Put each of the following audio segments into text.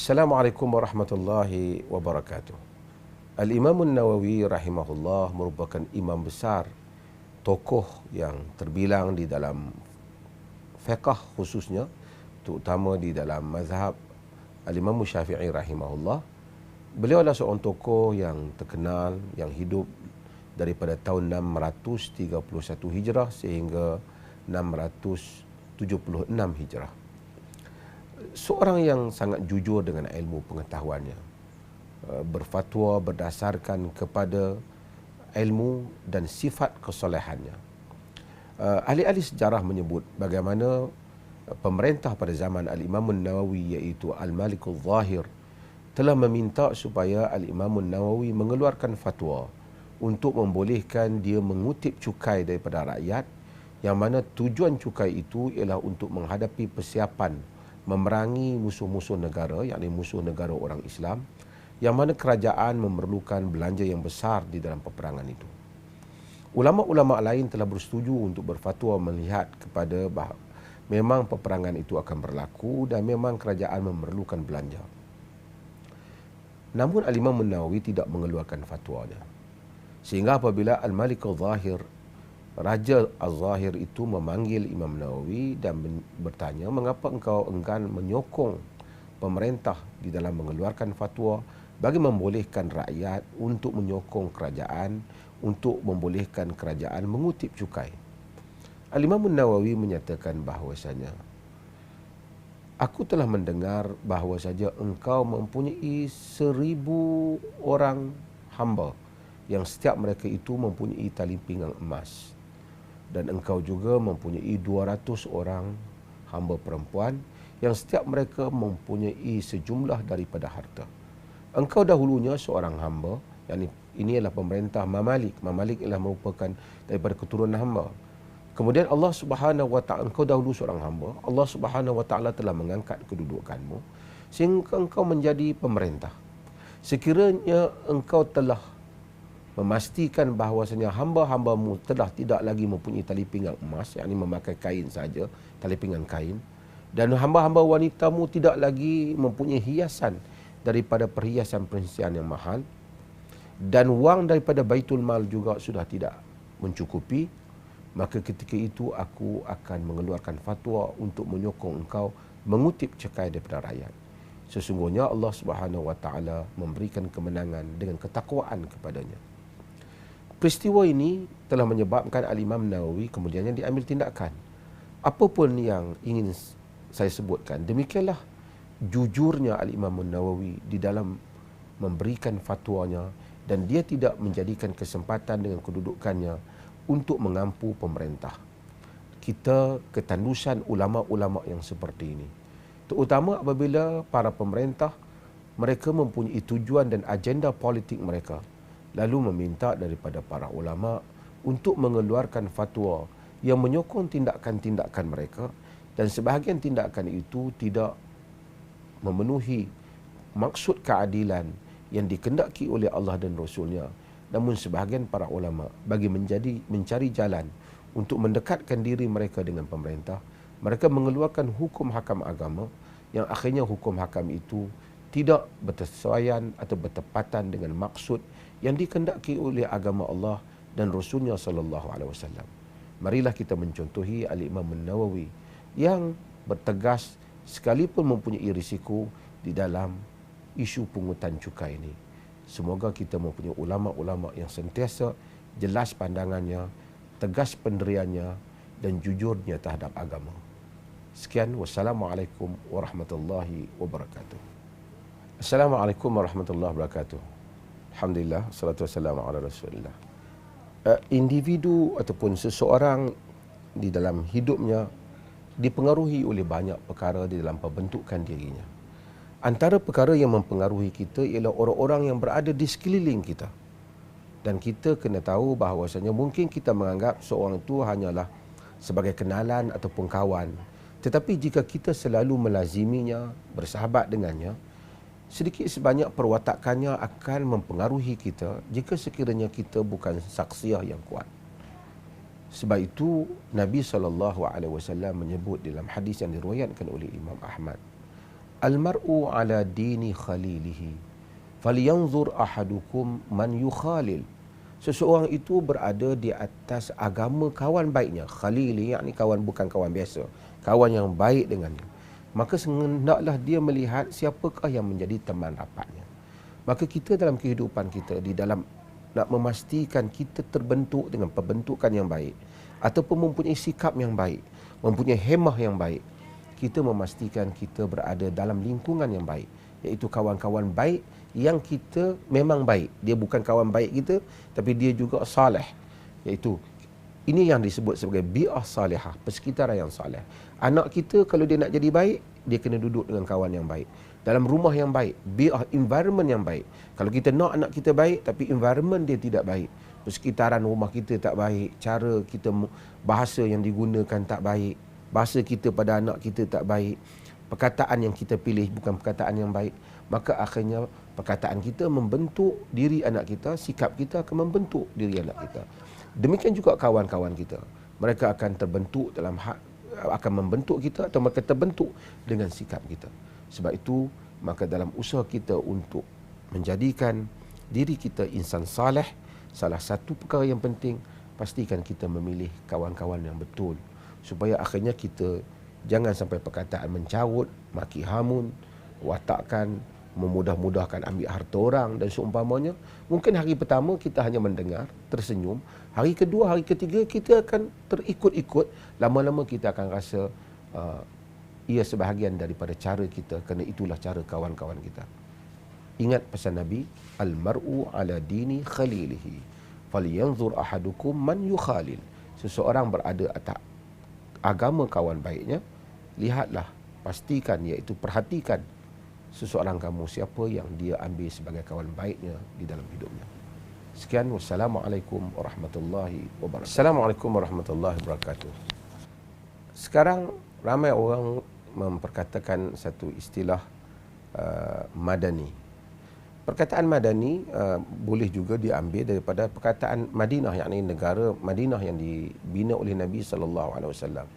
Assalamualaikum warahmatullahi wabarakatuh. Al-Imam Nawawi rahimahullah merupakan imam besar, tokoh yang terbilang di dalam fiqh khususnya, terutama di dalam mazhab Al-Imam Syafi'i rahimahullah. Beliau adalah seorang tokoh yang terkenal, yang hidup daripada tahun 631 Hijrah sehingga 676 Hijrah. Seorang yang sangat jujur dengan ilmu pengetahuannya, berfatwa berdasarkan kepada ilmu dan sifat kesolehannya. Ahli-ahli sejarah menyebut bagaimana pemerintah pada zaman Al-Imam Nawawi iaitu Al-Malikul Zahir telah meminta supaya Al-Imam Nawawi mengeluarkan fatwa untuk membolehkan dia mengutip cukai daripada rakyat, yang mana tujuan cukai itu ialah untuk menghadapi persiapan memerangi musuh-musuh negara, yakni musuh negara orang Islam, yang mana kerajaan memerlukan belanja yang besar di dalam peperangan itu. Ulama-ulama lain telah bersetuju untuk berfatwa melihat kepada bahawa memang peperangan itu akan berlaku dan memang kerajaan memerlukan belanja. Namun Al-Imam Nawawi tidak mengeluarkan fatwanya. Sehingga apabila Al-Malik Al-Zahir, Raja Al-Zahir itu memanggil Imam Nawawi dan bertanya, mengapa engkau enggan menyokong pemerintah di dalam mengeluarkan fatwa bagi membolehkan rakyat untuk menyokong kerajaan, untuk membolehkan kerajaan mengutip cukai. Al-Imam Nawawi menyatakan bahawasanya, aku telah mendengar bahawa saja engkau mempunyai 1000 orang hamba yang setiap mereka itu mempunyai tali pinggang emas. Dan engkau juga mempunyai 200 orang hamba perempuan yang setiap mereka mempunyai sejumlah daripada harta. Engkau dahulunya seorang hamba, yakni ini adalah pemerintah Mamalik. Mamalik ialah merupakan daripada keturunan hamba. Kemudian Allah Subhanahu wa taala, engkau dahulu seorang hamba, Allah Subhanahu wa taala telah mengangkat kedudukanmu sehingga engkau menjadi pemerintah. Sekiranya engkau telah memastikan bahawasanya hamba-hambamu telah tidak lagi mempunyai tali pinggang emas, yakni memakai kain saja, tali pinggang kain, dan hamba-hamba wanitamu tidak lagi mempunyai hiasan daripada perhiasan-perhiasan yang mahal, dan wang daripada Baitul Mal juga sudah tidak mencukupi, maka ketika itu aku akan mengeluarkan fatwa untuk menyokong engkau mengutip cukai daripada rakyat. Sesungguhnya Allah Subhanahu wa taala memberikan kemenangan dengan ketakwaan kepadanya. Peristiwa ini telah menyebabkan Al-Imam Nawawi kemudiannya diambil tindakan. Apapun yang ingin saya sebutkan, demikianlah jujurnya Al-Imam Nawawi di dalam memberikan fatwanya, dan dia tidak menjadikan kesempatan dengan kedudukannya untuk mengampu pemerintah. Kita ketandusan ulama-ulama yang seperti ini, terutama apabila para pemerintah mereka mempunyai tujuan dan agenda politik mereka, lalu meminta daripada para ulama untuk mengeluarkan fatwa yang menyokong tindakan-tindakan mereka, dan sebahagian tindakan itu tidak memenuhi maksud keadilan yang dikehendaki oleh Allah dan Rasulnya. Namun sebahagian para ulama bagi mencari jalan untuk mendekatkan diri mereka dengan pemerintah, mereka mengeluarkan hukum hakam agama yang akhirnya hukum hakam itu tidak bersesuaian atau bertepatan dengan maksud yang dikehendaki oleh agama Allah dan Rasulnya sallallahu alaihi wasallam. Marilah kita mencontohi Al-Imam Nawawi yang bertegas sekalipun mempunyai risiko di dalam isu pungutan cukai ini. Semoga kita mempunyai ulama-ulama yang sentiasa jelas pandangannya, tegas pendiriannya dan jujurnya terhadap agama. Sekian, wassalamualaikum warahmatullahi wabarakatuh. Assalamualaikum warahmatullahi wabarakatuh. Alhamdulillah, salatu wassalamu ala Rasulillah. Individu ataupun seseorang di dalam hidupnya dipengaruhi oleh banyak perkara di dalam pembentukan dirinya. Antara perkara yang mempengaruhi kita ialah orang-orang yang berada di sekeliling kita. Dan kita kena tahu bahawasanya mungkin kita menganggap seorang itu hanyalah sebagai kenalan ataupun kawan. Tetapi jika kita selalu melaziminya, bersahabat dengannya, sedikit sebanyak perwatakannya akan mempengaruhi kita jika sekiranya kita bukan saksiah yang kuat. Sebab itu Nabi SAW menyebut dalam hadis yang diriwayatkan oleh Imam Ahmad, Al-mar'u ala dini khalilihi. Falyanzur ahadukum man yukhalil. Seseorang itu berada di atas agama kawan baiknya. Khalili, yakni kawan, bukan kawan biasa. Kawan yang baik dengannya. Maka hendaklah dia melihat siapakah yang menjadi teman rapatnya. Maka kita dalam kehidupan kita, di dalam nak memastikan kita terbentuk dengan pembentukan yang baik, ataupun mempunyai sikap yang baik, mempunyai hemah yang baik, kita memastikan kita berada dalam lingkungan yang baik, iaitu kawan-kawan baik yang kita memang baik. Dia bukan kawan baik kita, tapi dia juga saleh, iaitu ini yang disebut sebagai bi'ah salihah, persekitaran yang saleh. Anak kita kalau dia nak jadi baik, dia kena duduk dengan kawan yang baik, dalam rumah yang baik, bi'ah, environment yang baik. Kalau kita nak anak kita baik tapi environment dia tidak baik, persekitaran rumah kita tak baik, cara kita, bahasa yang digunakan tak baik, bahasa kita pada anak kita tak baik, perkataan yang kita pilih bukan perkataan yang baik, maka akhirnya perkataan kita membentuk diri anak kita, sikap kita akan membentuk diri anak kita. Demikian juga kawan-kawan kita, mereka akan terbentuk dalam akan membentuk kita, atau mereka terbentuk dengan sikap kita. Sebab itu, maka dalam usaha kita untuk menjadikan diri kita insan saleh, salah satu perkara yang penting, pastikan kita memilih kawan-kawan yang betul, supaya akhirnya kita jangan sampai perkataan mencarut, maki hamun, watakkan, memudah-mudahkan ambil harta orang dan seumpamanya. Mungkin hari pertama kita hanya mendengar, tersenyum. Hari kedua, hari ketiga kita akan terikut-ikut. Lama-lama kita akan rasa ia sebahagian daripada cara kita, kerana itulah cara kawan-kawan kita. Ingat pesan Nabi, al-mar'u ala dini khalilihi, falyanzur ahadukum man yukhalil. Seseorang berada atas agama kawan baiknya, lihatlah, pastikan, iaitu perhatikan seseorang kamu siapa yang dia ambil sebagai kawan baiknya di dalam hidupnya. Sekian, wassalamualaikum warahmatullahi wabarakatuh. Assalamualaikum warahmatullahi wabarakatuh. Sekarang ramai orang memperkatakan satu istilah madani. Perkataan madani boleh juga diambil daripada perkataan Madinah, yakni negara Madinah yang dibina oleh Nabi SAW.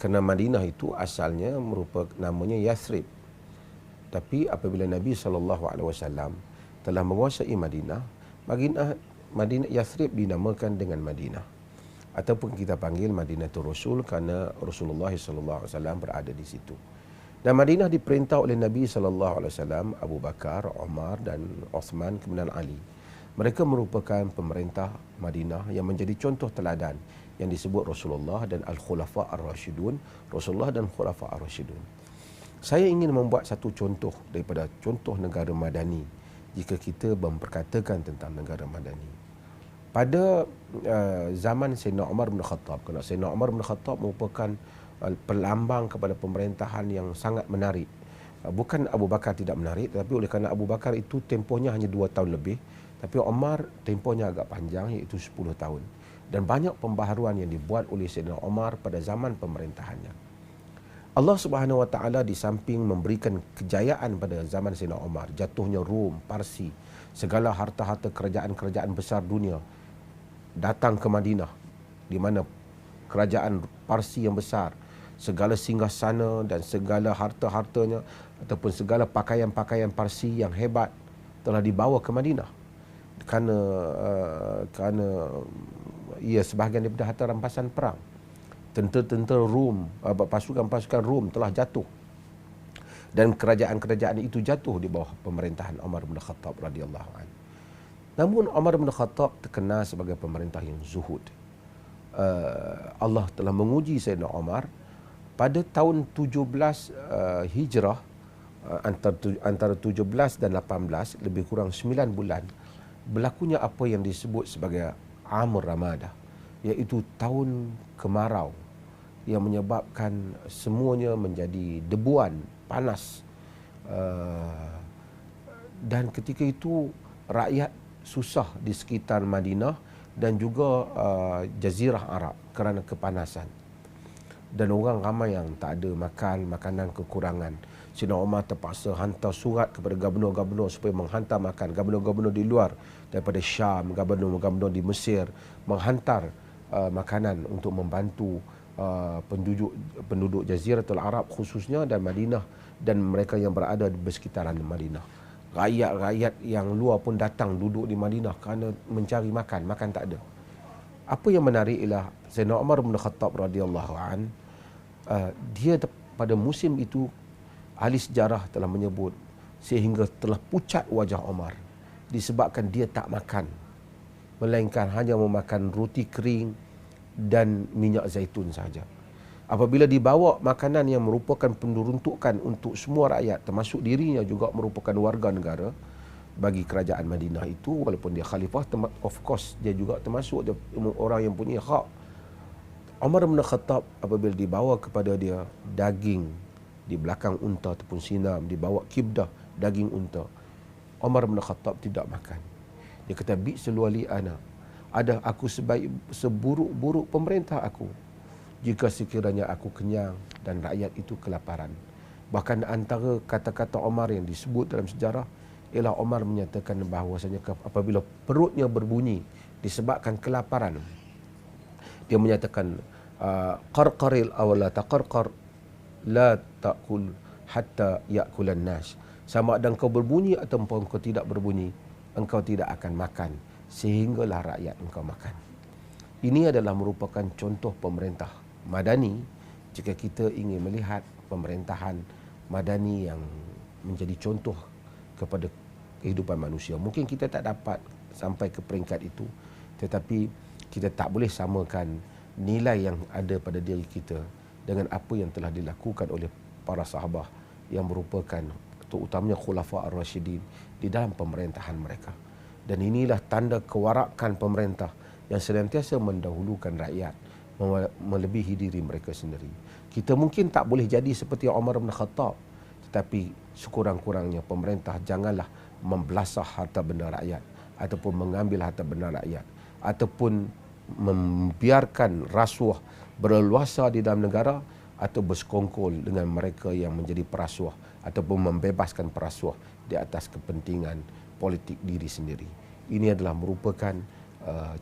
Kerana Madinah itu asalnya merupakan namanya Yathrib. Tapi apabila Nabi SAW telah menguasai Madinah, Madinah Yathrib dinamakan dengan Madinah, ataupun kita panggil Madinatul Rasul kerana Rasulullah SAW berada di situ. Dan Madinah diperintah oleh Nabi SAW, Abu Bakar, Umar dan Uthman, kemudian Ali. Mereka merupakan pemerintah Madinah yang menjadi contoh teladan yang disebut Rasulullah dan Al-Khulafa Ar-Rashidun, Rasulullah dan Khulafa Ar-Rashidun. Saya ingin membuat satu contoh daripada contoh negara Madani jika kita memperkatakan tentang negara Madani. Pada zaman Sayyidina Umar bin Khattab, kerana Sayyidina Umar bin Khattab merupakan pelambang kepada pemerintahan yang sangat menarik. Bukan Abu Bakar tidak menarik, tetapi oleh kerana Abu Bakar itu tempohnya hanya 2 tahun lebih, tapi Umar tempohnya agak panjang, iaitu 10 tahun. Dan banyak pembaharuan yang dibuat oleh Sayyidina Umar pada zaman pemerintahannya. Allah Subhanahu Wa Taala di samping memberikan kejayaan pada zaman Sayyidina Umar, jatuhnya Rom, Parsi, segala harta-harta kerajaan-kerajaan besar dunia datang ke Madinah, di mana kerajaan Parsi yang besar, segala singgasana dan segala harta-hartanya ataupun segala pakaian-pakaian Parsi yang hebat telah dibawa ke Madinah kerana ia sebahagian daripada harta rampasan perang. Tentera-tentera Rom, pasukan-pasukan Rom telah jatuh, dan kerajaan-kerajaan itu jatuh di bawah pemerintahan Umar bin Khattab radhiyallahu anhu. Namun Umar bin Khattab terkenal sebagai pemerintah yang zuhud. Allah telah menguji Sayyidina Umar pada tahun 17 Hijrah, antara 17 dan 18, lebih kurang 9 bulan, berlakunya apa yang disebut sebagai Amr Ramadah, iaitu tahun kemarau yang menyebabkan semuanya menjadi debuan, panas. Dan ketika itu rakyat susah di sekitar Madinah dan juga Jazirah Arab kerana kepanasan. Dan orang ramai yang tak ada makanan kekurangan. Sayyidina Umar terpaksa hantar surat kepada gubernur-gubernur supaya menghantar makan. Gubernur-gubernur di luar daripada Syam, gubernur-gubernur di Mesir menghantar makanan untuk membantu penduduk penduduk Jaziratul Arab khususnya dan Madinah dan mereka yang berada di bersekitaran Madinah. Rakyat-rakyat yang luar pun datang duduk di Madinah kerana mencari makan, makan tak ada. Apa yang menarik ialah Sayyidina Umar bin Khattab radhiyallahu an, dia pada musim itu ahli sejarah telah menyebut sehingga telah pucat wajah Umar disebabkan dia tak makan, melainkan hanya memakan roti kering dan minyak zaitun saja. Apabila dibawa makanan yang merupakan penuruntukan untuk semua rakyat, termasuk dirinya juga merupakan warga negara bagi kerajaan Madinah itu, walaupun dia khalifah, of course dia juga termasuk dia orang yang punya hak. Umar bin Khattab apabila dibawa kepada dia daging di belakang unta ataupun sinam, dibawa kibdah daging unta, Umar bin Khattab tidak makan. Dia kata, bi seluali ana, ada aku seburuk-buruk pemerintah aku jika sekiranya aku kenyang dan rakyat itu kelaparan. Bahkan antara kata-kata Umar yang disebut dalam sejarah ialah Umar menyatakan bahawasanya apabila perutnya berbunyi disebabkan kelaparan, dia menyatakan qarqaril aw la taqarqar la taqul hatta yakulan nas. Sama ada engkau berbunyi ataupun engkau tidak berbunyi, engkau tidak akan makan sehinggalah rakyat engkau makan. Ini adalah merupakan contoh pemerintah madani. Jika kita ingin melihat pemerintahan madani yang menjadi contoh kepada kehidupan manusia, mungkin kita tak dapat sampai ke peringkat itu, tetapi kita tak boleh samakan nilai yang ada pada diri kita dengan apa yang telah dilakukan oleh para sahabat yang merupakan terutamanya Khulafa ar-Rasyidin di dalam pemerintahan mereka. Dan inilah tanda kewarakan pemerintah yang senantiasa mendahulukan rakyat melebihi diri mereka sendiri. Kita mungkin tak boleh jadi seperti Umar bin Khattab, tetapi sekurang-kurangnya pemerintah janganlah membelasah harta benda rakyat ataupun mengambil harta benda rakyat ataupun membiarkan rasuah berleluasa di dalam negara atau bersekongkol dengan mereka yang menjadi perasuah ataupun membebaskan perasuah di atas kepentingan politik diri sendiri. Ini adalah merupakan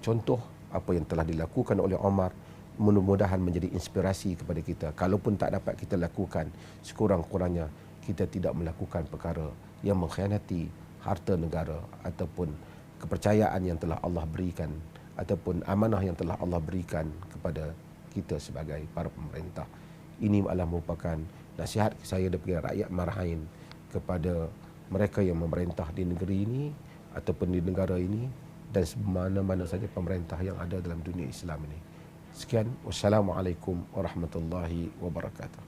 contoh apa yang telah dilakukan oleh Umar, mudah-mudahan menjadi inspirasi kepada kita. Kalaupun tak dapat kita lakukan, sekurang-kurangnya kita tidak melakukan perkara yang mengkhianati harta negara ataupun kepercayaan yang telah Allah berikan ataupun amanah yang telah Allah berikan kepada kita sebagai para pemerintah. Ini adalah merupakan nasihat saya daripada rakyat Marahin kepada mereka yang memerintah di negeri ini ataupun di negara ini dan mana-mana saja pemerintah yang ada dalam dunia Islam ini. Sekian, wassalamualaikum warahmatullahi wabarakatuh.